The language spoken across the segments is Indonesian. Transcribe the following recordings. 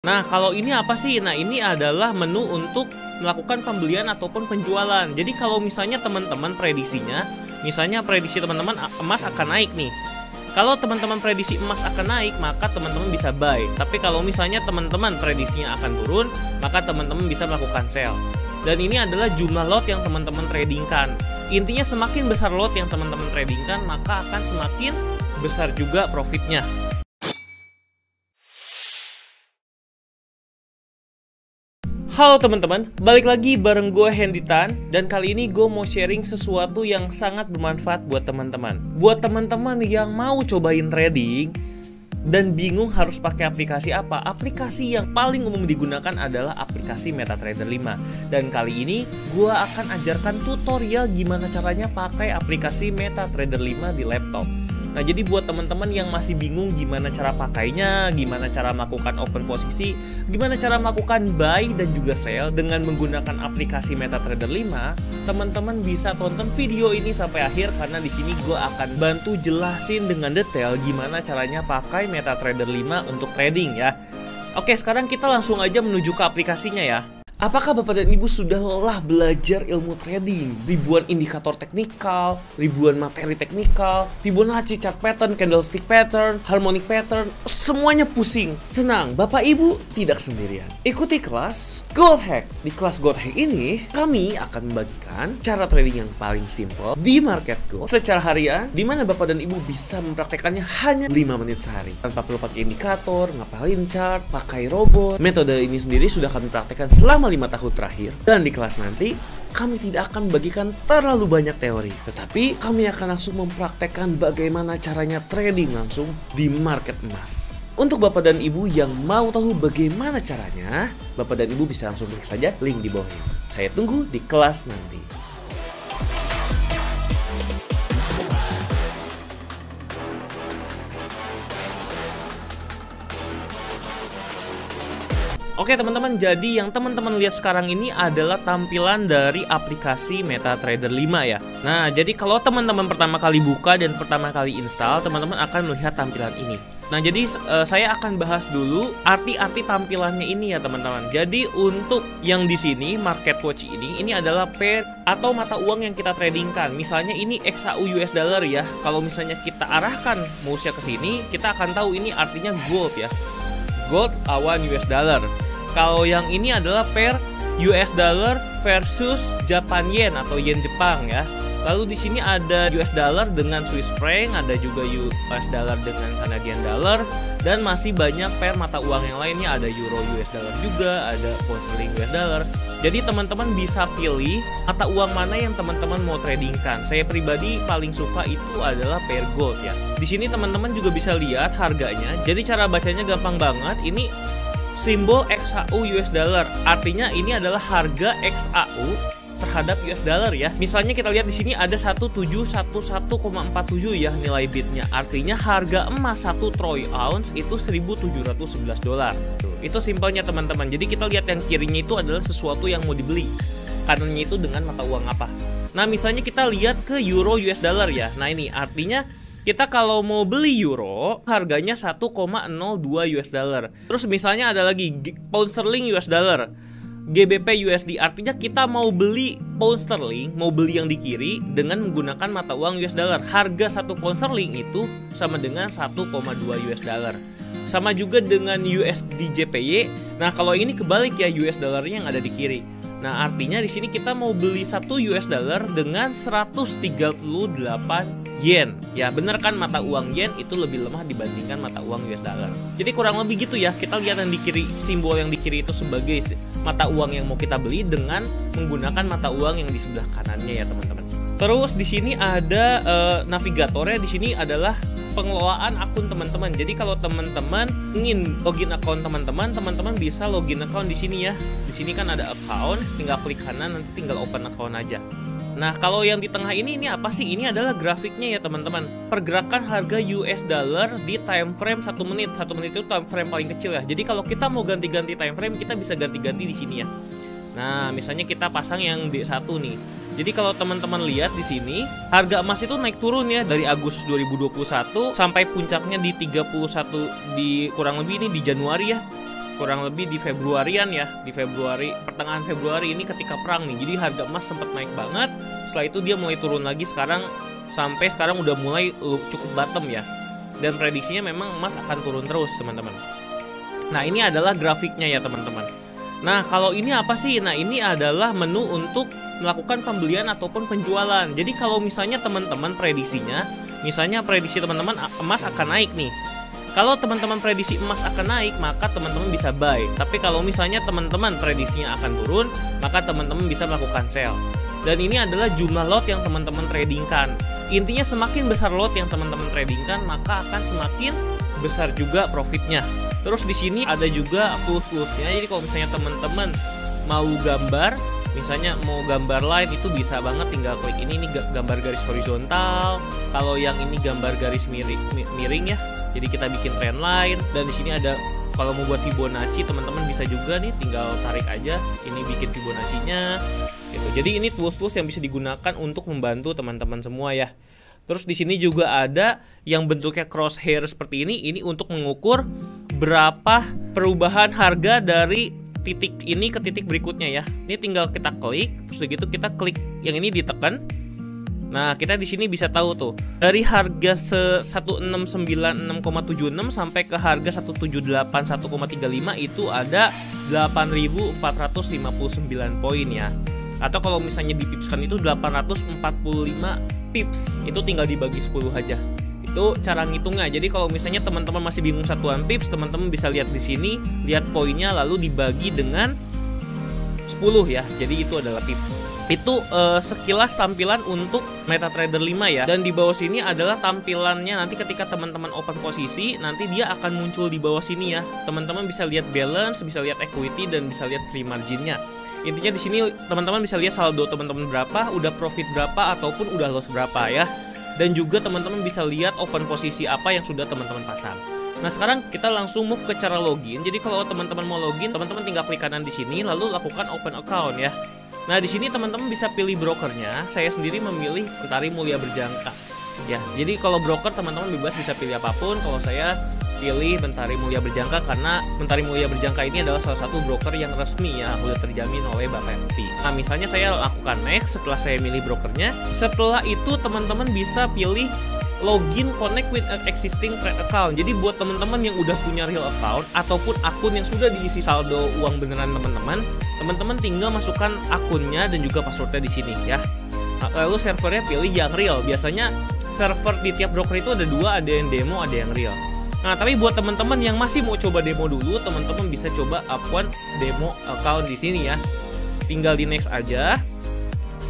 Nah, kalau ini apa sih? Nah, ini adalah menu untuk melakukan pembelian ataupun penjualan. Jadi kalau misalnya teman-teman prediksinya, misalnya prediksi teman-teman emas akan naik nih. Kalau teman-teman prediksi emas akan naik, maka teman-teman bisa buy. Tapi kalau misalnya teman-teman prediksinya akan turun, maka teman-teman bisa melakukan sell. Dan ini adalah jumlah lot yang teman-teman tradingkan. Intinya semakin besar lot yang teman-teman tradingkan, maka akan semakin besar juga profitnya. Halo teman-teman, balik lagi bareng gue Henditan. Dan kali ini gue mau sharing sesuatu yang sangat bermanfaat buat teman-teman. Buat teman-teman yang mau cobain trading dan bingung harus pakai aplikasi apa, aplikasi yang paling umum digunakan adalah aplikasi MetaTrader 5. Dan kali ini gue akan ajarkan tutorial gimana caranya pakai aplikasi MetaTrader 5 di laptop. Nah, jadi buat teman-teman yang masih bingung gimana cara pakainya, gimana cara melakukan open posisi, gimana cara melakukan buy dan juga sell dengan menggunakan aplikasi MetaTrader 5, teman-teman bisa tonton video ini sampai akhir karena di sini gue akan bantu jelasin dengan detail gimana caranya pakai MetaTrader 5 untuk trading ya. Oke, sekarang kita langsung aja menuju ke aplikasinya ya. Apakah Bapak dan Ibu sudah lelah belajar ilmu trading? Ribuan indikator teknikal, ribuan materi teknikal, Fibonacci chart pattern, candlestick pattern, harmonic pattern, semuanya pusing. Tenang, Bapak Ibu tidak sendirian. Ikuti kelas Gold Hack. Di kelas Gold Hack ini, kami akan membagikan cara trading yang paling simple di market gold secara harian, di mana Bapak dan Ibu bisa mempraktekannya hanya 5 menit sehari. Tanpa perlu pakai indikator, ngapalin chart, pakai robot. Metode ini sendiri sudah kami praktekkan selama 5 tahun terakhir, dan di kelas nanti kami tidak akan membagikan terlalu banyak teori, tetapi kami akan langsung mempraktekkan bagaimana caranya trading langsung di market emas. Untuk Bapak dan Ibu yang mau tahu bagaimana caranya, Bapak dan Ibu bisa langsung klik saja link di bawah ini. Saya tunggu di kelas nanti. Oke teman-teman, jadi yang teman-teman lihat sekarang ini adalah tampilan dari aplikasi MetaTrader 5 ya. Nah, jadi kalau teman-teman pertama kali buka dan pertama kali install, teman-teman akan melihat tampilan ini. Nah, jadi saya akan bahas dulu arti-arti tampilannya ini ya teman-teman. Jadi untuk yang di sini market watch ini adalah pair atau mata uang yang kita tradingkan. Misalnya ini XAU US dollar ya. Kalau misalnya kita arahkan mouse-nya ke sini, kita akan tahu ini artinya gold ya. Gold lawan US dollar. Kalau yang ini adalah pair US dollar versus Japan yen atau yen Jepang ya. Lalu di sini ada US dollar dengan Swiss franc, ada juga US dollar dengan Canadian dollar, dan masih banyak pair mata uang yang lainnya, ada euro US dollar juga, ada pound sterling US dollar. Jadi teman-teman bisa pilih mata uang mana yang teman-teman mau tradingkan. Saya pribadi paling suka itu adalah pair gold ya. Di sini teman-teman juga bisa lihat harganya. Jadi cara bacanya gampang banget. Ini simbol XAU US dollar, artinya ini adalah harga XAU terhadap US dollar ya. Misalnya kita lihat di sini ada 1711,47 ya nilai bidnya. Artinya harga emas 1 troy ounce itu 1.711 dolar. Itu simpelnya teman-teman. Jadi kita lihat yang kirinya itu adalah sesuatu yang mau dibeli. Kanannya itu dengan mata uang apa. Nah, misalnya kita lihat ke euro US dollar ya. Nah, ini artinya kita kalau mau beli euro harganya 1,02 US dollar. Terus misalnya ada lagi pound sterling US dollar, GBP USD, artinya kita mau beli pound sterling, mau beli yang di kiri dengan menggunakan mata uang US dollar. Harga 1 pound sterling itu sama dengan 1,2 US dollar. Sama juga dengan USD JPY. Nah, kalau ini kebalik ya, US dollarnya yang ada di kiri. Nah, artinya di sini kita mau beli 1 US dollar dengan 138 yen. Ya, bener kan, mata uang yen itu lebih lemah dibandingkan mata uang US dollar. Jadi kurang lebih gitu ya. Kita lihat yang di kiri, simbol yang di kiri itu sebagai mata uang yang mau kita beli dengan menggunakan mata uang yang di sebelah kanannya ya, teman-teman. Terus di sini ada navigatornya. Di sini adalah pengelolaan akun teman-teman. Jadi kalau teman-teman ingin login akun teman-teman bisa login account di sini ya. Di sini kan ada account, tinggal klik kanan, nanti tinggal open account aja. Nah, kalau yang di tengah ini apa sih? Ini adalah grafiknya ya teman-teman. Pergerakan harga US dollar di time frame 1 menit. 1 menit itu time frame paling kecil ya. Jadi kalau kita mau ganti-ganti time frame, kita bisa ganti-ganti di sini ya. Nah, misalnya kita pasang yang D1 nih. Jadi kalau teman-teman lihat di sini, harga emas itu naik turun ya dari Agustus 2021 sampai puncaknya di 31 di kurang lebih ini di Januari ya. kurang lebih di Februarian ya, di Februari, pertengahan Februari ini ketika perang nih. Jadi harga emas sempat naik banget. Setelah itu dia mulai turun lagi, sekarang sampai sekarang udah mulai cukup bottom ya. Dan prediksinya memang emas akan turun terus teman-teman. Nah ini adalah grafiknya ya teman-teman. Nah kalau ini apa sih? Nah ini adalah menu untuk melakukan pembelian ataupun penjualan. Jadi kalau misalnya teman-teman prediksinya, misalnya prediksi teman-teman emas akan naik nih. Kalau teman-teman prediksi emas akan naik, maka teman-teman bisa buy. Tapi kalau misalnya teman-teman prediksinya akan turun, maka teman-teman bisa melakukan sell. Dan ini adalah jumlah lot yang teman-teman tradingkan. Intinya semakin besar lot yang teman-teman tradingkan, maka akan semakin besar juga profitnya. Terus di sini ada juga tools-toolsnya. Jadi kalau misalnya teman-teman mau gambar, misalnya mau gambar line, itu bisa banget tinggal klik ini gambar garis horizontal. Kalau yang ini gambar garis miring ya. Jadi kita bikin trend line, dan di sini ada kalau mau buat Fibonacci teman-teman bisa juga nih, tinggal tarik aja ini bikin Fibonacci-nya gitu. Jadi ini tools-tools yang bisa digunakan untuk membantu teman-teman semua ya. Terus di sini juga ada yang bentuknya crosshair seperti ini untuk mengukur berapa perubahan harga dari titik ini ke titik berikutnya ya. Ini tinggal kita klik, terus begitu kita klik yang ini ditekan. Nah, kita di sini bisa tahu tuh dari harga 1696,76 sampai ke harga 1781,35 itu ada 8.459 poin ya. Atau kalau misalnya dipipskan itu 845 pips. Itu tinggal dibagi 10 aja. Itu cara ngitungnya. Jadi kalau misalnya teman-teman masih bingung satuan pips, teman-teman bisa lihat di sini, lihat poinnya lalu dibagi dengan 10 ya. Jadi itu adalah pips. Itu sekilas tampilan untuk MetaTrader 5 ya. Dan di bawah sini adalah tampilannya nanti ketika teman-teman open posisi, nanti dia akan muncul di bawah sini ya. Teman-teman bisa lihat balance, bisa lihat equity, dan bisa lihat free marginnya. Intinya di sini teman-teman bisa lihat saldo teman-teman berapa, udah profit berapa, ataupun udah loss berapa ya. Dan juga teman-teman bisa lihat open posisi apa yang sudah teman-teman pasang. Nah sekarang kita langsung move ke cara login. Jadi kalau teman-teman mau login, teman-teman tinggal klik kanan di sini, lalu lakukan open account ya. Nah di sini teman-teman bisa pilih brokernya. Saya sendiri memilih Mentari Mulia Berjangka. Ya, jadi kalau broker teman-teman bebas bisa pilih apapun. Kalau saya pilih Mentari Mulia Berjangka karena Mentari Mulia Berjangka ini adalah salah satu broker yang resmi ya, udah terjamin oleh Bapak MT. Nah misalnya saya lakukan next setelah saya milih brokernya. Setelah itu teman-teman bisa pilih login connect with an existing trade account. Jadi buat teman-teman yang udah punya real account ataupun akun yang sudah diisi saldo uang beneran teman-teman tinggal masukkan akunnya dan juga passwordnya di sini ya. Lalu servernya pilih yang real. Biasanya server di tiap broker itu ada dua, ada yang demo, ada yang real. Nah, tapi buat teman-teman yang masih mau coba demo dulu, teman-teman bisa coba Upone demo account di sini ya. Tinggal di next aja.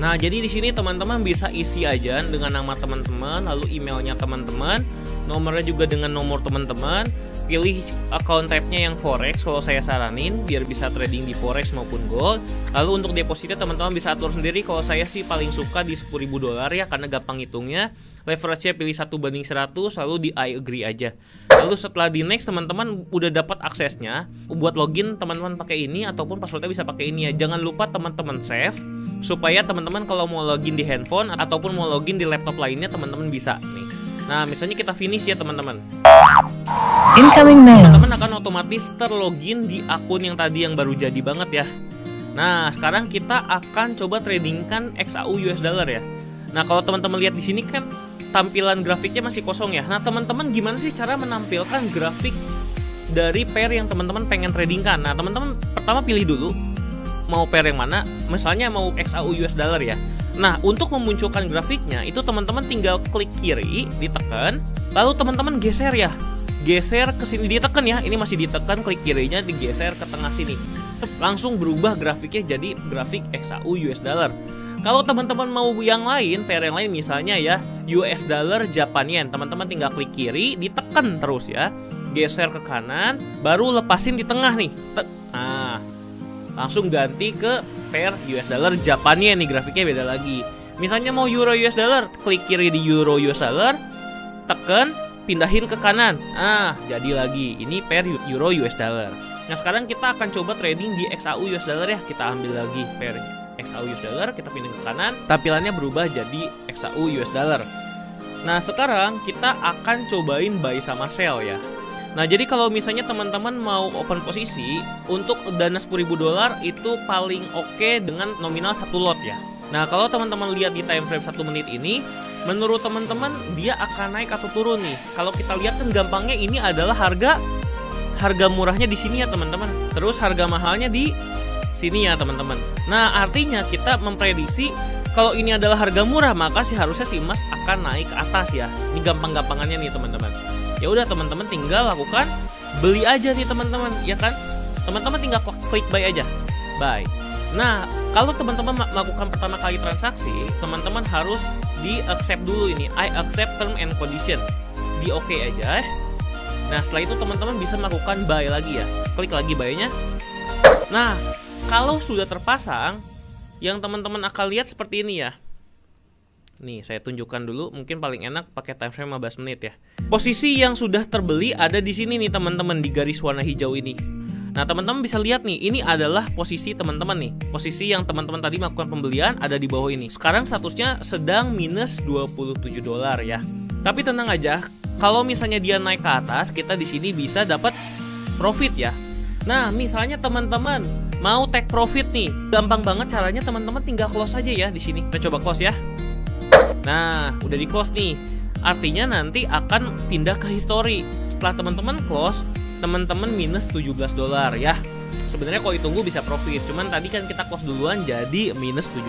Nah, jadi di sini teman-teman bisa isi aja dengan nama teman-teman, lalu emailnya teman-teman, nomornya juga dengan nomor teman-teman. Pilih account type-nya yang forex kalau saya saranin biar bisa trading di forex maupun gold. Lalu untuk depositnya teman-teman bisa atur sendiri. Kalau saya sih paling suka di $10.000 ya karena gampang hitungnya. Leverage-nya pilih 1:100, lalu di I agree aja. Lalu setelah di next teman-teman udah dapat aksesnya. Buat login teman-teman pakai ini ataupun passwordnya bisa pakai ini ya. Jangan lupa teman-teman save supaya teman-teman kalau mau login di handphone ataupun mau login di laptop lainnya teman-teman bisa nih. Nah, misalnya kita finish ya teman-teman. Incoming mail. Teman-teman akan otomatis terlogin di akun yang tadi yang baru jadi banget ya. Nah, sekarang kita akan coba tradingkan XAU US dollar ya. Nah, kalau teman-teman lihat di sini kan tampilan grafiknya masih kosong ya. Nah, teman-teman gimana sih cara menampilkan grafik dari pair yang teman-teman pengen tradingkan? Nah, teman-teman pertama pilih dulu mau pair yang mana. Misalnya mau XAU US dollar ya. Nah, untuk memunculkan grafiknya itu teman-teman tinggal klik kiri, ditekan, lalu teman-teman geser ya. Geser ke sini, ditekan ya. Ini masih ditekan, klik kirinya digeser ke tengah sini. Langsung berubah grafiknya jadi grafik XAU US dollar. Kalau teman-teman mau yang lain, pair yang lain misalnya ya US dollar Japan yen, teman-teman tinggal klik kiri, ditekan terus ya. Geser ke kanan, baru lepasin di tengah nih. Nah, langsung ganti ke pair US dollar Japan yen nih, grafiknya beda lagi. Misalnya mau euro US dollar, klik kiri di euro US dollar, tekan, pindahin ke kanan. Nah, jadi lagi. Ini pair euro US dollar. Nah, sekarang kita akan coba trading di XAU US dollar ya. Kita ambil lagi pair XAU US dollar, kita pindah ke kanan, tampilannya berubah jadi XAU US dollar. Nah, sekarang kita akan cobain buy sama sell ya. Nah, jadi kalau misalnya teman-teman mau open posisi untuk dana $10.000 itu paling oke dengan nominal 1 lot ya. Nah, kalau teman-teman lihat di time frame 1 menit ini, menurut teman-teman dia akan naik atau turun nih. Kalau kita lihat kan gampangnya ini adalah harga murahnya di sini ya teman-teman. Terus harga mahalnya di sini ya teman-teman. Nah, artinya kita memprediksi kalau ini adalah harga murah, maka harusnya si emas akan naik ke atas ya. Ini gampang-gampangannya nih teman-teman. Ya udah teman-teman tinggal lakukan beli aja nih teman-teman, ya kan? Teman-teman tinggal klik buy aja. Buy. Nah, kalau teman-teman melakukan pertama kali transaksi, teman-teman harus di accept dulu ini. I accept term and condition. Di oke aja. Nah, setelah itu teman-teman bisa melakukan buy lagi ya. Klik lagi buy-nya. Nah, kalau sudah terpasang, yang teman-teman akan lihat seperti ini ya. Nih, saya tunjukkan dulu, mungkin paling enak pakai time frame 15 menit ya. Posisi yang sudah terbeli ada di sini nih teman-teman, di garis warna hijau ini. Nah, teman-teman bisa lihat nih, ini adalah posisi teman-teman nih. Posisi yang teman-teman tadi melakukan pembelian ada di bawah ini. Sekarang statusnya sedang minus $27 ya. Tapi tenang aja, kalau misalnya dia naik ke atas, kita di sini bisa dapat profit ya. Nah, misalnya teman-teman mau take profit nih, gampang banget caranya, teman-teman tinggal close aja ya di sini. Kita coba close ya. Nah, udah di close nih. Artinya nanti akan pindah ke history. Setelah teman-teman close, teman-teman minus $17 ya. Sebenarnya kalau ditunggu bisa profit, cuman tadi kan kita close duluan jadi minus $17.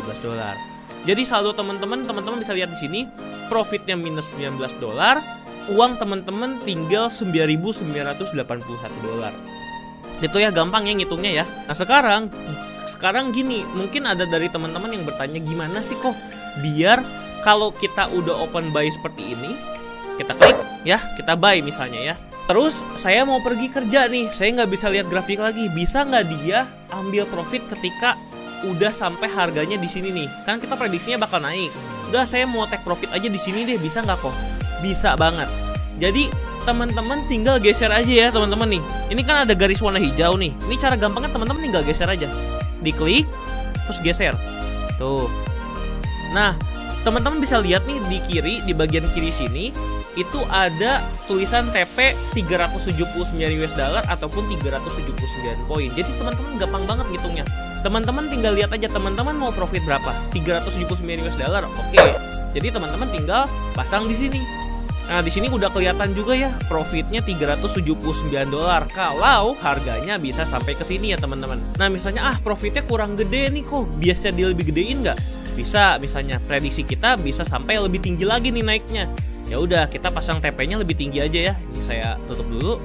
Jadi saldo teman-teman bisa lihat di sini, profitnya minus $19, uang teman-teman tinggal $9.981. Itu ya, gampang ya ngitungnya ya. Nah, sekarang gini, mungkin ada dari teman-teman yang bertanya, gimana sih kok biar kalau kita udah open buy seperti ini, kita klik ya, kita buy misalnya ya. Terus saya mau pergi kerja nih, saya nggak bisa lihat grafik lagi. Bisa nggak dia ambil profit ketika udah sampai harganya di sini nih? Kan kita prediksinya bakal naik. Udah, saya mau take profit aja di sini deh, bisa nggak kok? Bisa banget. Jadi teman-teman tinggal geser aja ya teman-teman nih. Ini kan ada garis warna hijau nih. Ini cara gampangnya teman-teman tinggal geser aja. Diklik, terus geser. Tuh. Nah, teman-teman bisa lihat nih di kiri, di bagian kiri sini itu ada tulisan TP $379 ataupun 379 poin. Jadi teman-teman gampang banget ngitungnya. Teman-teman tinggal lihat aja, teman-teman mau profit berapa? $379. Oke. Jadi teman-teman tinggal pasang di sini. Nah, di sini udah kelihatan juga ya profitnya $379 kalau harganya bisa sampai ke sini ya teman-teman. Nah, misalnya profitnya kurang gede nih, kok biasa dia lebih gedein nggak? Bisa, misalnya prediksi kita bisa sampai lebih tinggi lagi nih naiknya. Ya udah, kita pasang TP-nya lebih tinggi aja ya. Ini saya tutup dulu.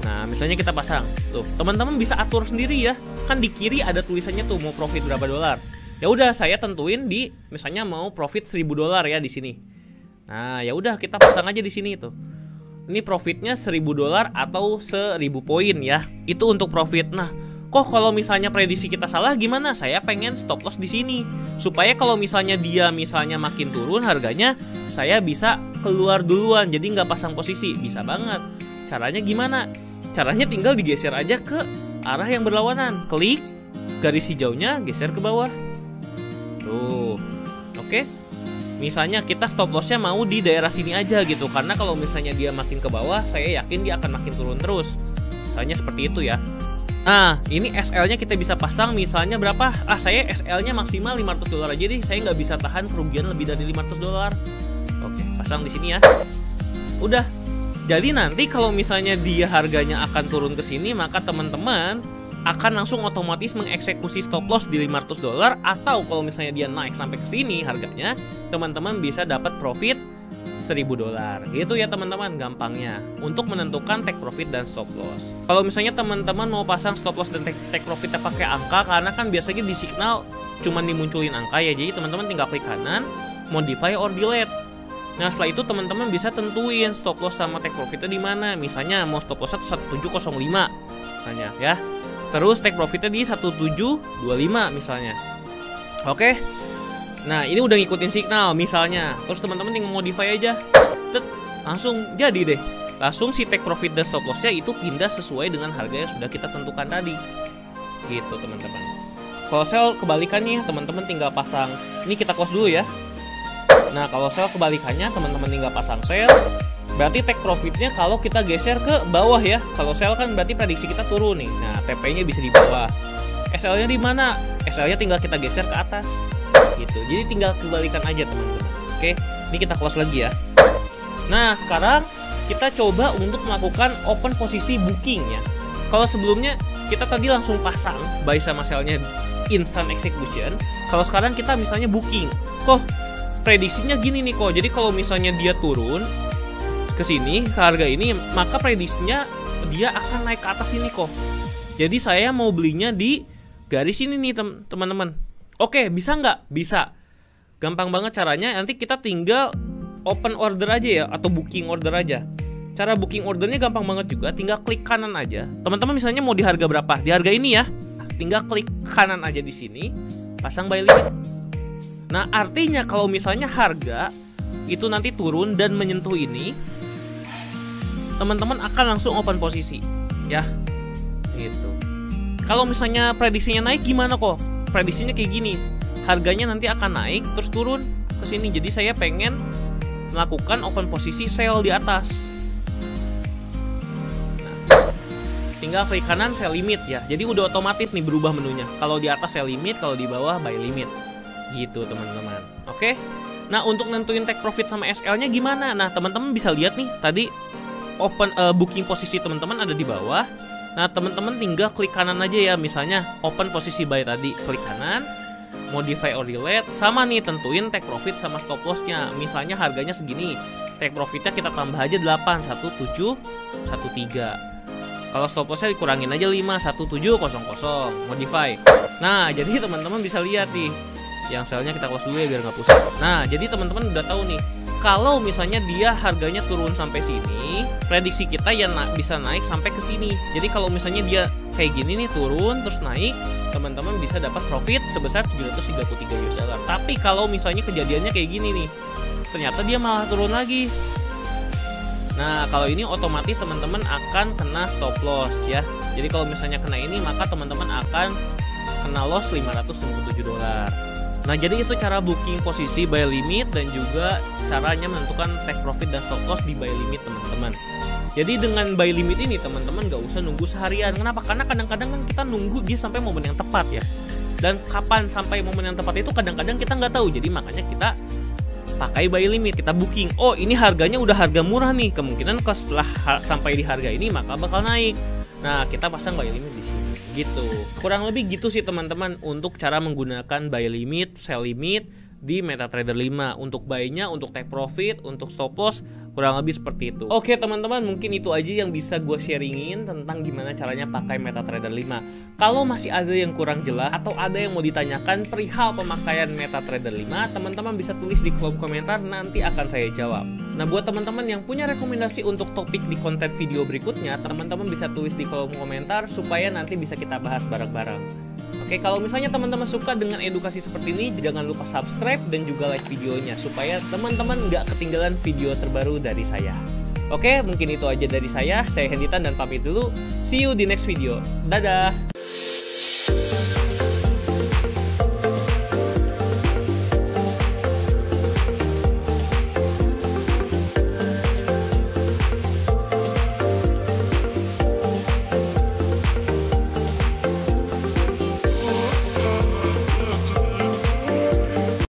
Nah, misalnya kita pasang. Tuh, teman-teman bisa atur sendiri ya. Kan di kiri ada tulisannya tuh mau profit berapa dolar. Ya udah, saya tentuin di misalnya mau profit $1.000 ya di sini. Nah, ya udah kita pasang aja di sini tuh. Ini profitnya $1.000 atau 1.000 poin ya. Itu untuk profit. Nah, kok kalau misalnya prediksi kita salah gimana? Saya pengen stop loss di sini supaya kalau misalnya dia makin turun harganya, saya bisa keluar duluan, jadi nggak pasang posisi. Bisa banget. Caranya gimana? Caranya tinggal digeser aja ke arah yang berlawanan. Klik garis hijaunya, geser ke bawah. Tuh, oke. Misalnya kita stop lossnya mau di daerah sini aja gitu, karena kalau misalnya dia makin ke bawah, saya yakin dia akan makin turun terus. Misalnya seperti itu ya. Nah, ini SL-nya kita bisa pasang misalnya berapa? Saya SL-nya maksimal $500 aja deh. Saya nggak bisa tahan kerugian lebih dari $500. Oke, pasang di sini ya. Udah. Jadi nanti kalau misalnya dia harganya akan turun ke sini, maka teman-teman akan langsung otomatis mengeksekusi stop loss di $500, atau kalau misalnya dia naik sampai ke sini harganya, teman-teman bisa dapat profit $1.000. Gitu ya teman-teman gampangnya untuk menentukan take profit dan stop loss. Kalau misalnya teman-teman mau pasang stop loss dan take profitnya pakai angka, karena kan biasanya di signal cuman dimunculin angka ya, jadi teman-teman tinggal klik kanan, modify or delete. Nah, setelah itu teman-teman bisa tentuin stop loss sama take profitnya di mana. Misalnya mau stop loss 1705 misalnya ya. Terus take profitnya di 1725 misalnya. Oke. Nah, ini udah ngikutin signal misalnya. Terus teman-teman tinggal modify aja. Langsung jadi deh. Langsung si take profit dan stop lossnya itu pindah sesuai dengan harga yang sudah kita tentukan tadi. Gitu teman-teman. Kalau sell kebalikannya, teman-teman tinggal pasang. Ini kita close dulu ya. Nah, kalau sell kebalikannya, teman-teman tinggal pasang sell. Berarti take profitnya kalau kita geser ke bawah ya. Kalau sell kan berarti prediksi kita turun nih. Nah, TP-nya bisa di bawah. SL-nya di mana? SL-nya tinggal kita geser ke atas. Gitu. Jadi tinggal kebalikan aja teman-teman. Oke, ini kita close lagi ya. Nah, sekarang kita coba untuk melakukan open posisi booking ya. Kalau sebelumnya kita tadi langsung pasang buy sama sell-nya instant execution. Kalau sekarang kita misalnya booking. Kok prediksinya gini nih kok. Jadi kalau misalnya dia turun ke sini ke harga ini, maka prediksinya dia akan naik ke atas ini kok. Jadi saya mau belinya di garis ini nih teman-teman. Oke, bisa nggak? Bisa. Gampang banget caranya. Nanti kita tinggal open order aja ya, atau booking order aja. Cara booking ordernya gampang banget juga. Tinggal klik kanan aja. Teman-teman misalnya mau di harga berapa? Di harga ini ya. Tinggal klik kanan aja di sini, pasang buy limit. Nah, artinya kalau misalnya harga itu nanti turun dan menyentuh ini, teman-teman akan langsung open posisi ya. Gitu. Kalau misalnya prediksinya naik gimana kok? Prediksinya kayak gini. Harganya nanti akan naik terus turun ke sini. Jadi saya pengen melakukan open posisi sell di atas. Nah, tinggal klik kanan sell limit ya. Jadi udah otomatis nih berubah menunya. Kalau di atas sell limit, kalau di bawah buy limit. Gitu teman-teman. Oke. Nah, untuk nentuin take profit sama SL-nya gimana? Nah, teman-teman bisa lihat nih tadi open booking posisi teman-teman ada di bawah. Nah, teman-teman tinggal klik kanan aja ya. Misalnya open posisi buy tadi, klik kanan, modify or delete, sama nih tentuin take profit sama stop loss-nya. Misalnya harganya segini, take profitnya kita tambah aja 8, 17, 13. Kalau stop loss-nya dikurangin aja 5, 1700, modify. Nah, jadi teman-teman bisa lihat nih. Yang sell-nya kita close dulu ya biar nggak pusing. Nah, jadi teman-teman udah tahu nih. Kalau misalnya dia harganya turun sampai sini, prediksi kita ya bisa naik sampai ke sini. Jadi kalau misalnya dia kayak gini nih turun terus naik, teman-teman bisa dapat profit sebesar 733 US dollar. Tapi kalau misalnya kejadiannya kayak gini nih, ternyata dia malah turun lagi. Nah, kalau ini otomatis teman-teman akan kena stop loss ya. Jadi kalau misalnya kena ini, maka teman-teman akan kena loss 567 dolar. Nah, jadi itu cara booking posisi buy limit dan juga caranya menentukan take profit dan stop loss di buy limit teman-teman. Jadi dengan buy limit ini teman-teman gak usah nunggu seharian. Kenapa? Karena kadang-kadang kan kita nunggu dia sampai momen yang tepat ya. Dan kapan sampai momen yang tepat itu kadang-kadang kita nggak tahu. Jadi makanya kita pakai buy limit, kita booking. Oh, ini harganya udah harga murah nih. Kemungkinan setelah sampai di harga ini maka bakal naik. Nah, kita pasang buy limit di sini. Gitu. Kurang lebih gitu sih teman-teman untuk cara menggunakan buy limit, sell limit di MetaTrader 5. Untuk buy-nya, untuk take profit, untuk stop loss, kurang lebih seperti itu. Oke teman-teman, mungkin itu aja yang bisa gue sharingin tentang gimana caranya pakai MetaTrader 5. Kalau masih ada yang kurang jelas atau ada yang mau ditanyakan perihal pemakaian MetaTrader 5, teman-teman bisa tulis di kolom komentar, nanti akan saya jawab. Nah, buat teman-teman yang punya rekomendasi untuk topik di konten video berikutnya, teman-teman bisa tulis di kolom komentar supaya nanti bisa kita bahas bareng-bareng. Oke, kalau misalnya teman-teman suka dengan edukasi seperti ini, jangan lupa subscribe dan juga like videonya supaya teman-teman nggak ketinggalan video terbaru dari saya. Oke, mungkin itu aja dari saya. Saya Henditan dan pamit dulu. See you di next video. Dadah!